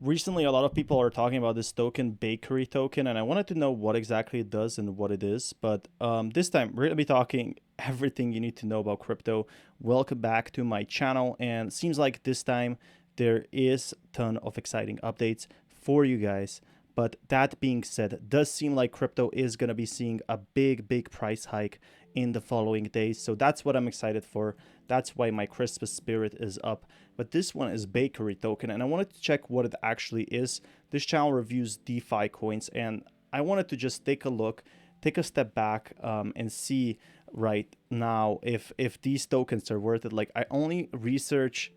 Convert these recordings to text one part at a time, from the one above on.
Recently, a lot of people are talking about this token, Bakery token, and I wanted to know what exactly it does and what it is. But this time, we're going to be talking everything you need to know about crypto. Welcome back to my channel, and it seems like this time there is a ton of exciting updates for you guys. But that being said, it does seem like crypto is going to be seeing a big price hike in the following days. So that's what I'm excited for. That's why my Christmas spirit is up. But this one is Bakery token, and I wanted to check what it actually is. This channel reviews DeFi coins, and I wanted to just take a look, take a step back, and see right now if these tokens are worth it. Like, I only research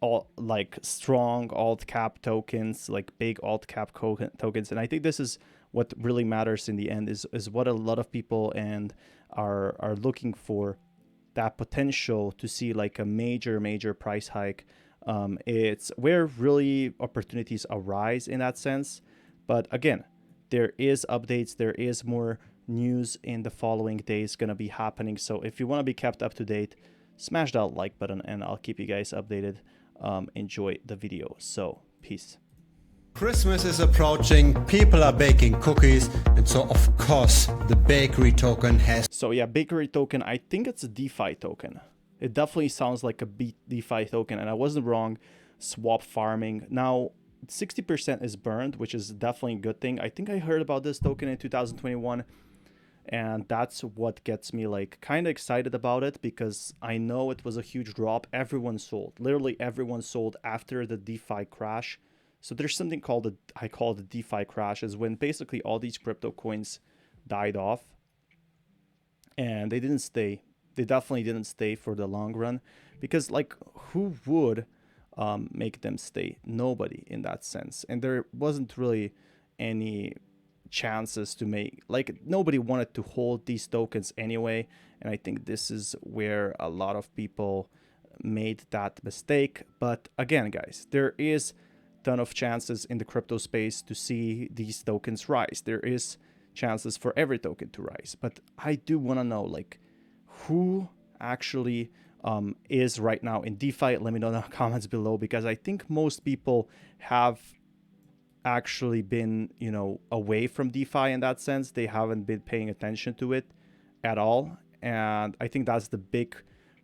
all like strong alt cap tokens, like big alt cap tokens, and I think this is what really matters in the end. Is what a lot of people and are looking for, that potential to see like a major price hike. It's where really opportunities arise in that sense. But again, there is updates, there is more news in the following days going to be happening. So if you want to be kept up to date, smash that like button and I'll keep you guys updated. Enjoy the video. So peace. Christmas is approaching, people are baking cookies, and so of course the Bakery token has... So yeah, Bakery token, I think it's a DeFi token. It definitely sounds like a DeFi token, and I wasn't wrong. Swap farming. Now, 60% is burned, which is definitely a good thing. I think I heard about this token in 2021, and that's what gets me like kind of excited about it, because I know it was a huge drop. Everyone sold. Literally everyone sold after the DeFi crash. So there's something called I call the DeFi crash, is when basically all these crypto coins died off and they didn't stay. They definitely didn't stay for the long run, because like who would make them stay? Nobody in that sense. And there wasn't really any chances to make, like nobody wanted to hold these tokens anyway. And I think this is where a lot of people made that mistake. But again, guys, there is ton of chances in the crypto space to see these tokens rise. There is chances for every token to rise, but I do want to know like who actually is right now in DeFi. Let me know in the comments below, because I think most people have actually been, you know, away from DeFi in that sense. They haven't been paying attention to it at all, and I think that's the big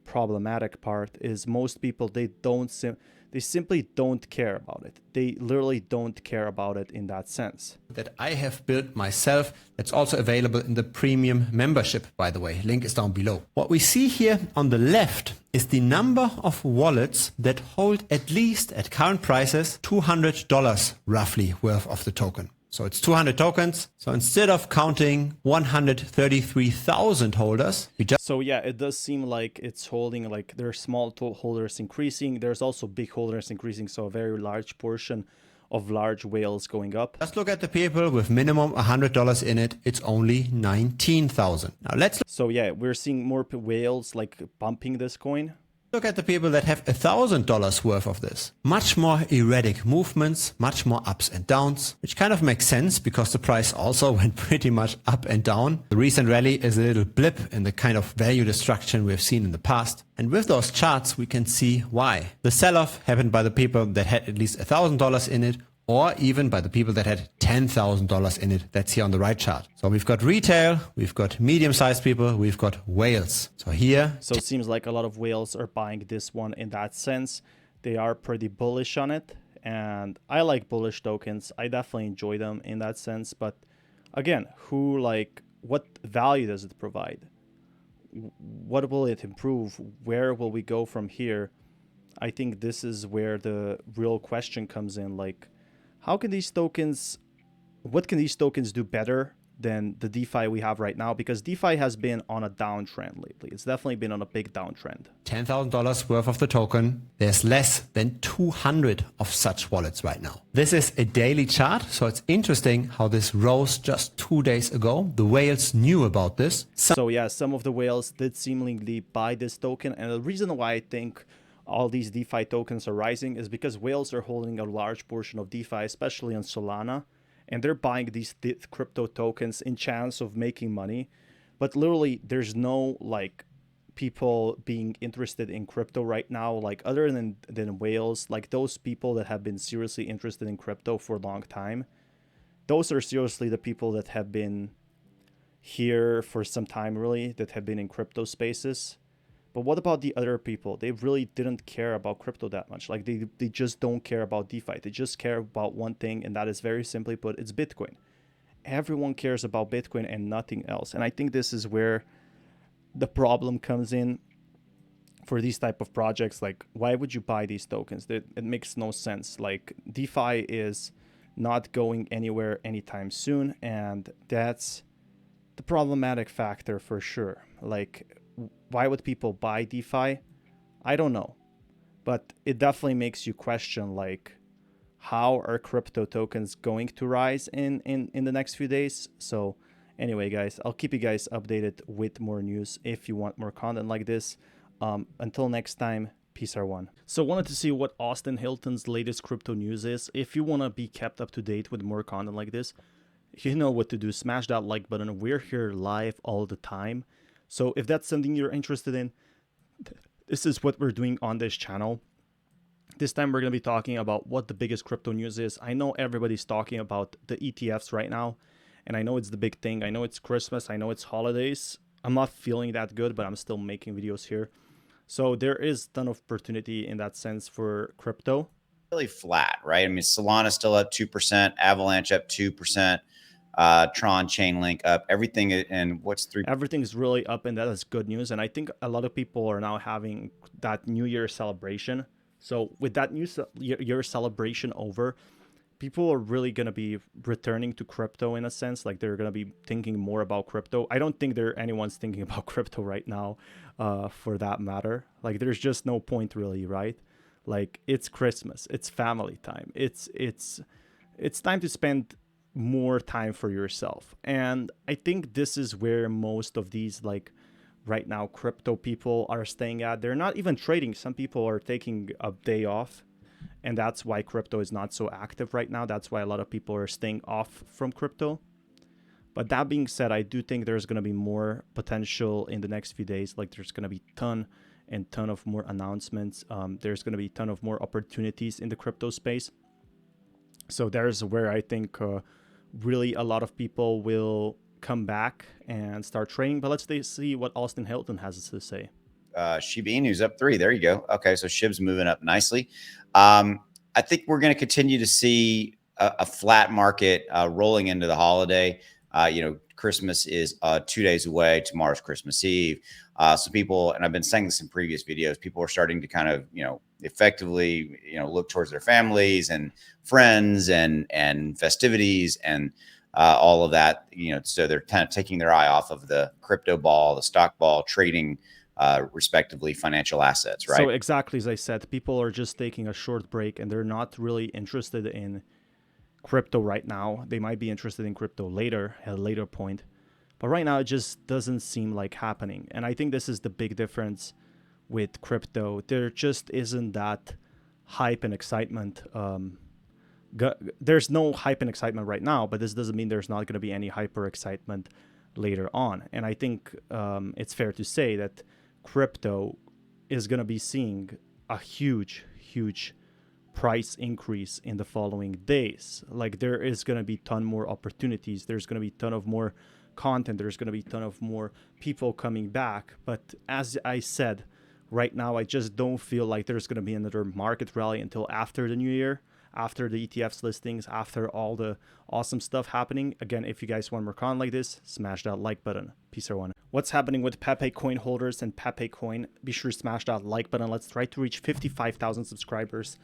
problematic part. Is most people, they simply don't care about it. They literally don't care about it in that sense. that I have built myself. That's also available in the premium membership, by the way. Link is down below. What we see here on the left is the number of wallets that hold at least at current prices $200 roughly worth of the token. So it's 200 tokens. So instead of counting 133,000 holders, we just... So yeah, it does seem like it's holding, like there are small holders increasing. There's also big holders increasing. So a very large portion of large whales going up. Just look at the people with minimum $100 in it. It's only 19,000. Now let's So yeah, we're seeing more whales like bumping this coin. look at the people that have $1,000 worth of this. Much more erratic movements, much more ups and downs, which kind of makes sense because the price also went pretty much up and down. The recent rally is a little blip in the kind of value destruction we've seen in the past. And with those charts, we can see why. The sell-off happened by the people that had at least $1,000 in it, or even by the people that had $10,000 in it. That's here on the right chart. So we've got retail, we've got medium-sized people, we've got whales. So here... So it seems like a lot of whales are buying this one in that sense. They are pretty bullish on it. And I like bullish tokens. I definitely enjoy them in that sense. But again, what value does it provide? What will it improve? Where will we go from here? I think this is where the real question comes in. Like, what can these tokens do better than the DeFi we have right now? Because DeFi has been on a downtrend lately. It's definitely been on a big downtrend. $10,000 worth of the token. There's less than 200 of such wallets right now. This is a daily chart, so it's interesting how this rose just 2 days ago. The whales knew about this. So yeah, some of the whales did seemingly buy this token, and the reason why I think all these DeFi tokens are rising is because whales are holding a large portion of DeFi, especially on Solana, and they're buying these crypto tokens in chance of making money. But literally, there's no like people being interested in crypto right now, like other than whales, like those people that have been seriously interested in crypto for a long time, those are seriously the people that have been here for some time, really, that have been in crypto spaces. But what about the other people? They really didn't care about crypto that much. Like they just don't care about DeFi. They just care about one thing, and that is very simply put, it's Bitcoin. Everyone cares about Bitcoin and nothing else. And I think this is where the problem comes in for these type of projects. Like, why would you buy these tokens? It makes no sense. Like, DeFi is not going anywhere anytime soon, and that's the problematic factor for sure. Like, why would people buy DeFi? I don't know, but it definitely makes you question, like, how are crypto tokens going to rise in the next few days. So anyway, guys, I'll keep you guys updated with more news if you want more content like this. Until next time, peace everyone. So wanted to see what Austin Hilton's latest crypto news is. If you want to be kept up to date with more content like this, you know what to do. Smash that like button. We're here live all the time. So if that's something you're interested in, this is what we're doing on this channel. This time we're going to be talking about what the biggest crypto news is. I know everybody's talking about the ETFs right now, and I know it's the big thing. I know it's Christmas. I know it's holidays. I'm not feeling that good, but I'm still making videos here. So there is a ton of opportunity in that sense for crypto. Really flat, right? I mean, Solana still up 2%, Avalanche up 2%, Tron, Chainlink up, everything. And what's 3? Everything's really up, and that is good news. And I think a lot of people are now having that New Year celebration. So with that New Year celebration over, people are really going to be returning to crypto in a sense. Like, they're going to be thinking more about crypto. I don't think anyone's thinking about crypto right now, for that matter. Like, there's just no point really, right? Like, it's Christmas, it's family time. It's time to spend more time for yourself. And I think this is where most of these, like, right now, crypto people are staying at. They're not even trading. Some people are taking a day off, and that's why crypto is not so active right now. That's why a lot of people are staying off from crypto. But that being said, I do think there's going to be more potential in the next few days. Like, there's going to be ton of more announcements. There's going to be ton of more opportunities in the crypto space. So there's where I think really a lot of people will come back and start trading. But let's see what Austin Hilton has to say. Shiba Inu's up 3. There you go. Okay, so SHIB's moving up nicely. I think we're going to continue to see a flat market rolling into the holiday. Christmas is 2 days away. Tomorrow's Christmas Eve. So people, and I've been saying this in previous videos, people are starting to kind of, effectively, look towards their families and friends and festivities and all of that, so they're kind of taking their eye off of the crypto ball, the stock ball, trading, respectively, financial assets, right? So exactly as I said, people are just taking a short break and they're not really interested in crypto right now. They might be interested in crypto later, at a later point. But right now, it just doesn't seem like happening. And I think this is the big difference with crypto. There just isn't that hype and excitement. There's no hype and excitement right now, but this doesn't mean there's not going to be any hyper excitement later on. And I think it's fair to say that crypto is going to be seeing a huge price increase in the following days. Like, there is going to be ton more opportunities. There's going to be ton of more content. There's going to be ton of more people coming back. But as I said, right now, I just don't feel like there's going to be another market rally until after the new year, after the ETFs listings, after all the awesome stuff happening. Again, if you guys want more content like this, smash that like button. Peace, everyone. What's happening with Pepe Coin holders and Pepe Coin? Be sure to smash that like button. Let's try to reach 55,000 subscribers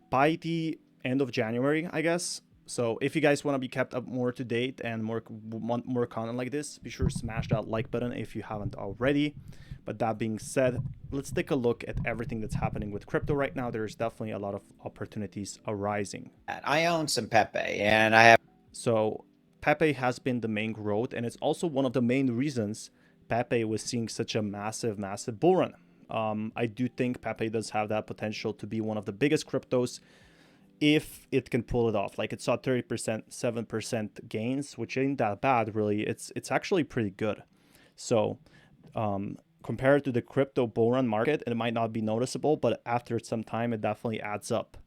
by the end of January, I guess. So if you guys want to be kept up more to date and want more content like this, be sure to smash that like button if you haven't already. But that being said, let's take a look at everything that's happening with crypto right now. There's definitely a lot of opportunities arising. I own some Pepe, and I have. So Pepe has been the main growth, and it's also one of the main reasons Pepe was seeing such a massive bull run. I do think Pepe does have that potential to be one of the biggest cryptos if it can pull it off. Like, it saw 30%, 7% gains, which ain't that bad, really. It's actually pretty good. So compared to the crypto bull run market, it might not be noticeable, but after some time, it definitely adds up.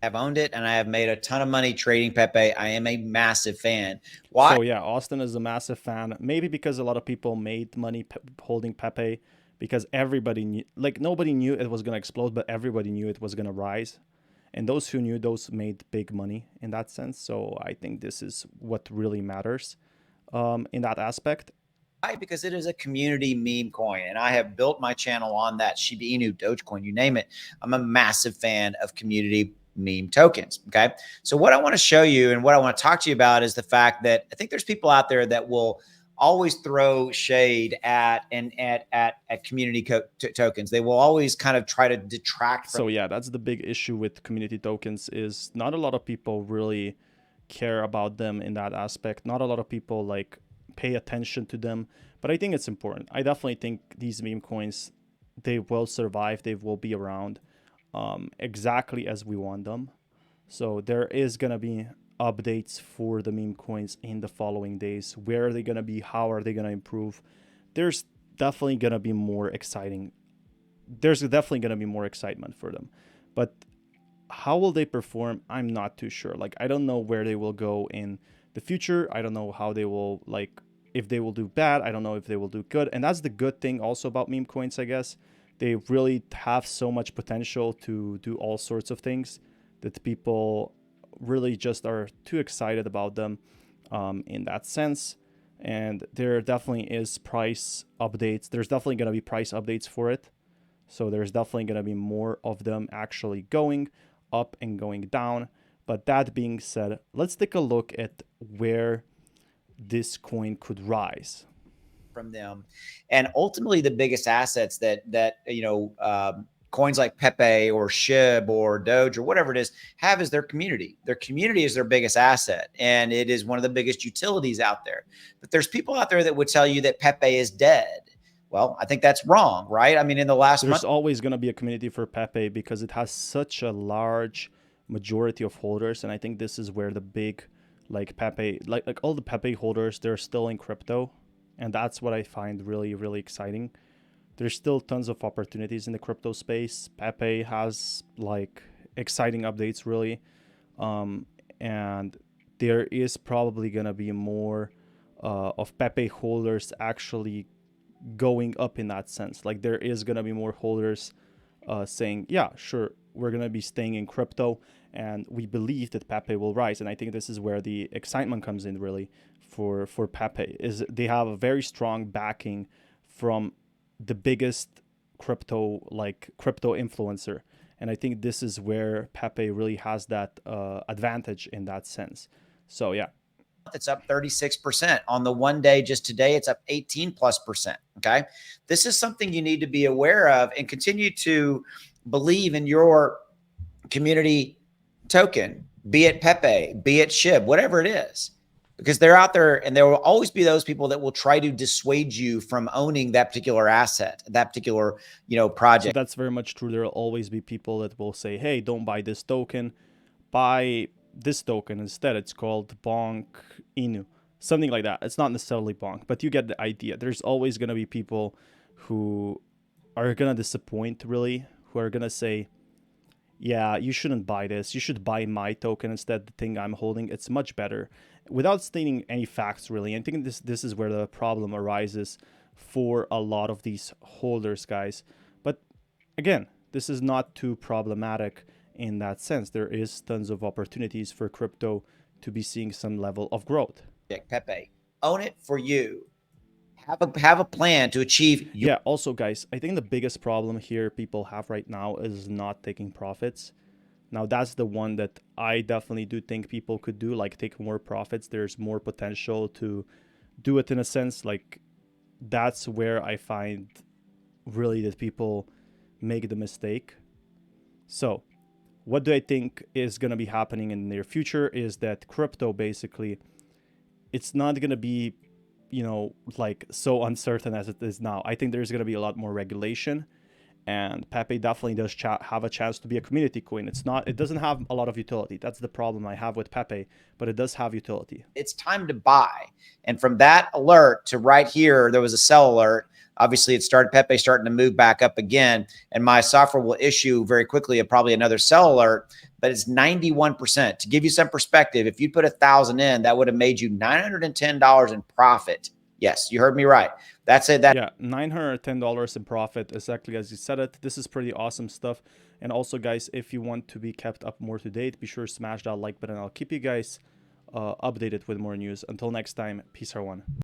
I've owned it and I have made a ton of money trading Pepe. I am a massive fan. Why? So yeah, Austin is a massive fan. Maybe because a lot of people made money holding Pepe, because everybody knew, like nobody knew it was gonna explode, but everybody knew it was gonna rise, and those who knew, those made big money in that sense. So I think this is what really matters in that aspect. Why? Because it is a community meme coin, and I have built my channel on that. Shiba Inu, Dogecoin, you name it. I'm a massive fan of community meme tokens. Okay. So what I want to show you and what I want to talk to you about is the fact that I think there's people out there that will always throw shade at community tokens. They will always kind of try to detract from. So yeah, that's the big issue with community tokens, is not a lot of people really care about them in that aspect. Not a lot of people like pay attention to them, but I think it's important. I definitely think these meme coins, they will survive, they will be around exactly as we want them. So there is gonna be updates for the meme coins in the following days. Where are they gonna be? How are they gonna improve? There's definitely gonna be more exciting. There's definitely gonna be more excitement for them, but how will they perform? I'm not too sure. Like, I don't know where they will go in the future. I don't know how they will, like, if they will do bad. I don't know if they will do good. And that's the good thing also about meme coins, I guess. They really have so much potential to do all sorts of things that people really just are too excited about them in that sense. And there definitely is price updates. There's definitely going to be price updates for it. So there's definitely going to be more of them actually going up and going down. But that being said, let's take a look at where this coin could rise From them, and ultimately the biggest assets that coins like Pepe or SHIB or Doge or whatever it is have is their community. Their community is their biggest asset, and it is one of the biggest utilities out there. But there's people out there that would tell you that Pepe is dead. Well, I think that's wrong, right? I mean, in the last month, there's always going to be a community for Pepe because it has such a large majority of holders, and I think this is where the big, like Pepe, like all the Pepe holders, they're still in crypto, and that's what I find really, really exciting. There's still tons of opportunities in the crypto space. Pepe has like exciting updates, really, and there is probably going to be more of Pepe holders actually going up in that sense. Like, there is going to be more holders saying, yeah, sure, we're going to be staying in crypto, and we believe that Pepe will rise. And I think this is where the excitement comes in, really, for Pepe, is they have a very strong backing from the biggest crypto influencer. And I think this is where Pepe really has that advantage in that sense. So yeah, it's up 36% on the 1 day. Just today, it's up 18+%. Okay. This is something you need to be aware of and continue to believe in your community token, be it Pepe, be it SHIB, whatever it is, because they're out there, and there will always be those people that will try to dissuade you from owning that particular asset, that particular, project. So that's very much true. There will always be people that will say, hey, don't buy this token, buy this token instead. It's called Bonk Inu, something like that. It's not necessarily Bonk, but you get the idea. There's always going to be people who are going to disappoint, really, who are going to say, yeah, you shouldn't buy this. You should buy my token instead, the thing I'm holding. It's much better, without stating any facts, really. I think this is where the problem arises for a lot of these holders, guys. But again, this is not too problematic in that sense. There is tons of opportunities for crypto to be seeing some level of growth. Pepe, own it for you. Have a plan to achieve. Yeah. Also, guys, I think the biggest problem here people have right now is not taking profits. Now, that's the one that I definitely do think people could do, like take more profits. There's more potential to do it in a sense. Like, that's where I find really that people make the mistake. So what do I think is going to be happening in the near future is that crypto, basically, it's not going to be, like so uncertain as it is now. I think there's going to be a lot more regulation, and Pepe definitely does have a chance to be a community coin. It doesn't have a lot of utility. That's the problem I have with Pepe, but it does have utility. It's time to buy. And from that alert to right here, there was a sell alert. Obviously, Pepe starting to move back up again, and my software will issue very quickly probably another sell alert, but it's 91%. To give you some perspective, if you put 1,000 in, that would have made you $910 in profit. Yes, you heard me right. That's it. Yeah, $910 in profit, exactly as you said it. This is pretty awesome stuff. And also, guys, if you want to be kept up more to date, be sure to smash that like button. I'll keep you guys updated with more news. Until next time, peace, everyone.